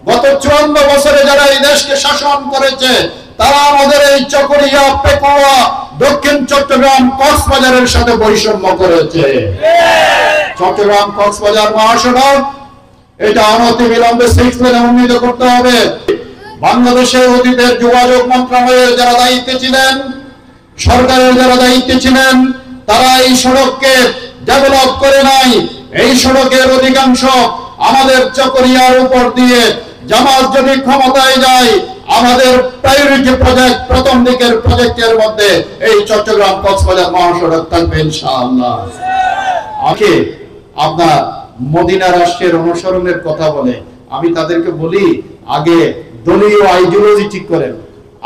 গত 54 বছরে যারা এই দেশকে শাসন করেছে তারা আমাদের এই চকরিয়া, পেকুয়া, দক্ষিণ চট্টগ্রাম, কক্সবাজারের সাথে বৈষম্য করেছে। চট্টগ্রাম কক্সবাজার মহাসড়ক এটা অনতিবিলম্বে 6 লেনে উন্নীত করতে হবে। বাংলাদেশের অতীতের যোগাযোগ মন্ত্রণালয়ের যারা দায়িত্বে ছিলেন, সরকারের যারা দায়িত্বে ছিলেন, তারা এই সড়ককে ডেভেলপ করে নাই। এই সড়কের অধিকাংশ আমাদের চকরিয়ার উপর দিয়ে জামাত যদি ক্ষমতায় যায়, আমাদের প্রায়োরিটি প্রজেক্ট, প্রথম দিকের প্রজেক্টের মধ্যে এই চট্টগ্রাম কক্সবাজার মহাসড়ক থাকবে ইনশাআল্লাহ। আজকে আপনার মদিনা রাষ্ট্রের অনুসরণের কথা বলে, আমি তাদেরকে বলি আগে দলীয় আইডিওলজি ঠিক করেন।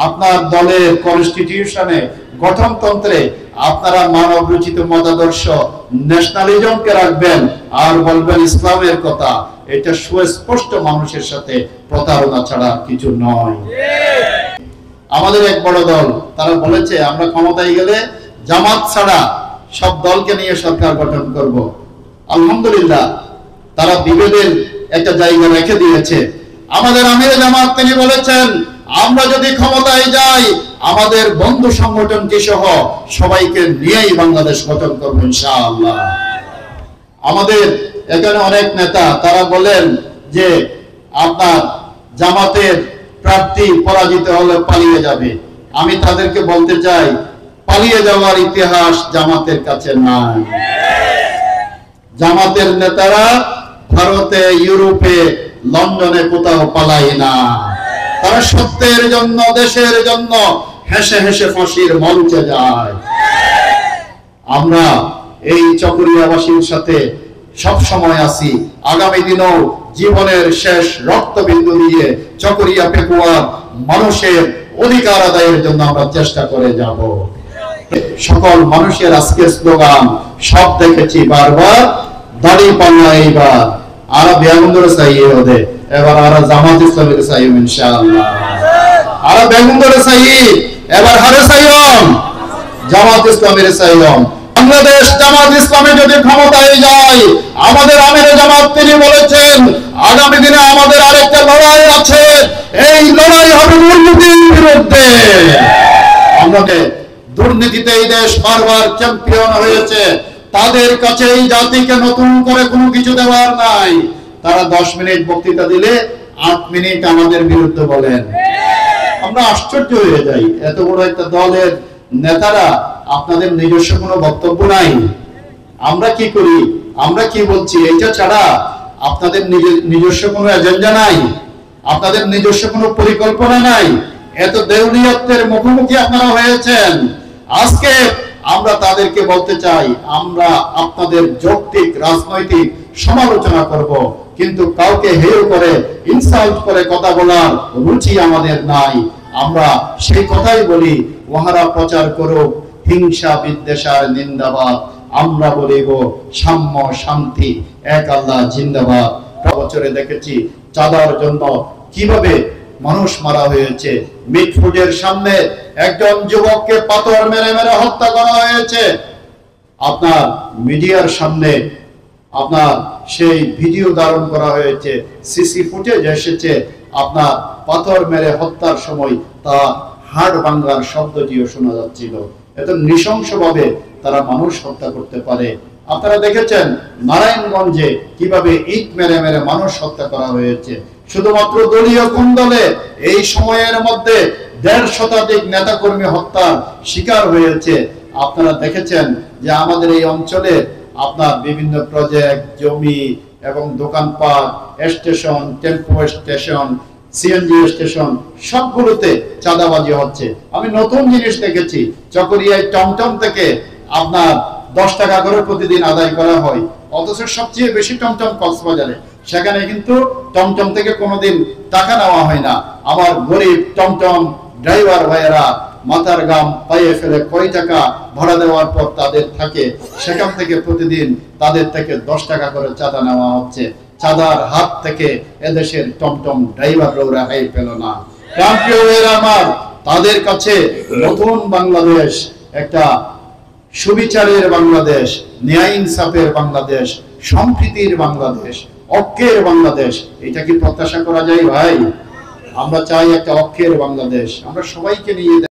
আপনার দলের কনস্টিটিউশনে, গঠনতন্ত্রে আপনারা মানব রচিত মতাদর্শ ন্যাশনালিজমকে রাখবেন আর বলবেন ইসলামের কথা। এটা সুস্পষ্ট মানুষের সাথে প্রতারণা ছাড়া কিছু নয়। আমাদের এক বড় দল তারা বলেছে আমরা ক্ষমতায় গেলে জামাত ছাড়া সব দলকে নিয়ে সরকার গঠন করব। আলহামদুলিল্লাহ তারা বিভেদের একটা জায়গা রেখে দিয়েছে। আমাদের আমির জামাত তিনি বলেছেন আমরা যদি ক্ষমতায় যাই আমাদের বন্ধু সংগঠনকে সহ সবাইকে নিয়েই বাংলাদেশ গঠন করব ইনশাআল্লাহ। আমাদের এখানে অনেক নেতা তারা বলেন যে আপনার জামাতের প্রার্থী পরাজিত হলে পালিয়ে যাবে। আমি তাদেরকে বলতে চাই পালিয়ে যাওয়ার ইতিহাস জামাতের কাছে নাই। জামাতের নেতারা ভারতে, ইউরোপে, লন্ডনে কোথাও পালায় না। তারা সত্যের জন্য, দেশের জন্য হেসে হেসে ফাঁসির মঞ্চে যায়। আমরা এই চকরিয়াবাসীর সাথে সব সময় আছি। আগামী দিনেও জীবনের শেষ রক্তবিন্দু দিয়ে চকরিয়া, পেকুয়ার মানুষের অধিকার আদায়ের জন্য আমরা চেষ্টা করে যাব। সকল মানুষের আজকে স্লোগান সব দেখেছি বারবার, দাড়ি পাল্লা এইবার আর বেগুন্দরে চাইয়ে ওদের, এবার আর জামাত ইসলামের চাইম ইনশাআল্লাহ। আর বেগুন্দরে চাই এবার হারে চাইম জামাত ইসলামের চাইম। বাংলাদেশ জামাত ইসলামে যদি ক্ষমতায় যায়, আমাদের আমির জামাত তিনি বলেছেন আগামী দিনে আমাদের আরেকটা লড়াই আছে। এই লড়াই হবে দুর্নীতির বিরুদ্ধে। আমাদের দুর্নীতিতে এই দেশ বারবার চ্যাম্পিয়ন হয়েছে। তাদের কাছে এই জাতিকে নতুন করে কোনো কিছু দেওয়ার নাই। তারা 10 মিনিট বক্তৃতা দিলে 8 মিনিট আমাদের বিরুদ্ধে বলেন। আমরা আশ্চর্য হয়ে যাই, এত বড় একটা দলের নেতারা আপনাদের নিজস্ব কোনো বক্তব্য নাই। আমরা কি করি, আমরা কি বলছি, এইটা ছাড়া আপনাদের নিজস্ব কোনো এজেন্ডা নাই, আপনাদের নিজস্ব কোনো পরিকল্পনা নাই। এত দেউলিয়ত্বের মুখোমুখি আপনারা হয়েছেন। আজকে আমরা তাদেরকে বলতে চাই আমরা আপনাদের যৌক্তিক রাজনৈতিক সমালোচনা করব, কিন্তু কাউকে হেয় করে, ইনসাল্ট করে কথা বলার রুচি আমাদের নাই। আমরা সেই কথাই বলি, ওহারা প্রচার করুক হিংসা বিদ্বেষার নিন্দাবাদ, আমরা বলিব সাম্য শান্তি এক আল্লাহ জিন্দাবাদ। বছরে দেখেছি চাঁদার জন্য কিভাবে মানুষ মারা হয়েছে। মিটফুডের সামনে একজন যুবককে পাথর মেরে মেরে হত্যা করা হয়েছে। আপনার মিডিয়ার সামনে আপনার সেই ভিডিও ধারণ করা হয়েছে, সিসি ফুটেজ এসেছে। আপনার পাথর মেরে হত্যার সময় তার হাড় ভাঙার শব্দটিও শোনা যাচ্ছিল। এত নৃশংসভাবে তারা মানুষ হত্যা করতে পারে। আপনারা দেখেছেন নারায়ণগঞ্জে কিভাবে ইট মেরে মেরে মানুষ হত্যা করা হয়েছে। শুধুমাত্র দলীয় কুন্দলে এই সময়ের মধ্যে 1.5 শতাধিক নেতাকর্মী হত্যার শিকার হয়েছে। আপনারা দেখেছেন যে আমাদের এই অঞ্চলে আপনার বিভিন্ন প্রজেক্ট, জমি এবং দোকানপাট, station, tempo station, CNG station সবগুলোতে চাঁদাবাজি হচ্ছে। আমি নতুন জিনিস দেখেছি, চকরিয়ায় টমটম থেকে আপনার 10 টাকা করে প্রতিদিন আদায় করা হয়, অথচ সবচেয়ে বেশি টমটম কক্সবাজারে। সেখানে কিন্তু টমটম থেকে কোনোদিন টাকা নেওয়া হয় না। আমার গরিব টমটম ড্রাইভার ভাইয়েরা মাথার গাম পায়ে ফেলে কয় টাকা ভাড়া দেওয়ার পর তাদের থাকে, সেখান থেকে প্রতিদিন তাদের থেকে 10 টাকা করে চাঁদা নেওয়া হচ্ছে। চাঁদার হাত থেকে এদেশের টমটম ড্রাইভাররা রেহাই পেল না। আমার তাদের কাছে নতুন বাংলাদেশ একটা সুবিচারের বাংলাদেশ, ন্যায় ইনসাফের বাংলাদেশ, সম্প্রীতির বাংলাদেশ, অক্ষের বাংলাদেশ, এটা কি প্রত্যাশা করা যায় ভাই? আমরা চাই একটা অক্ষের বাংলাদেশ, আমরা সবাইকে নিয়ে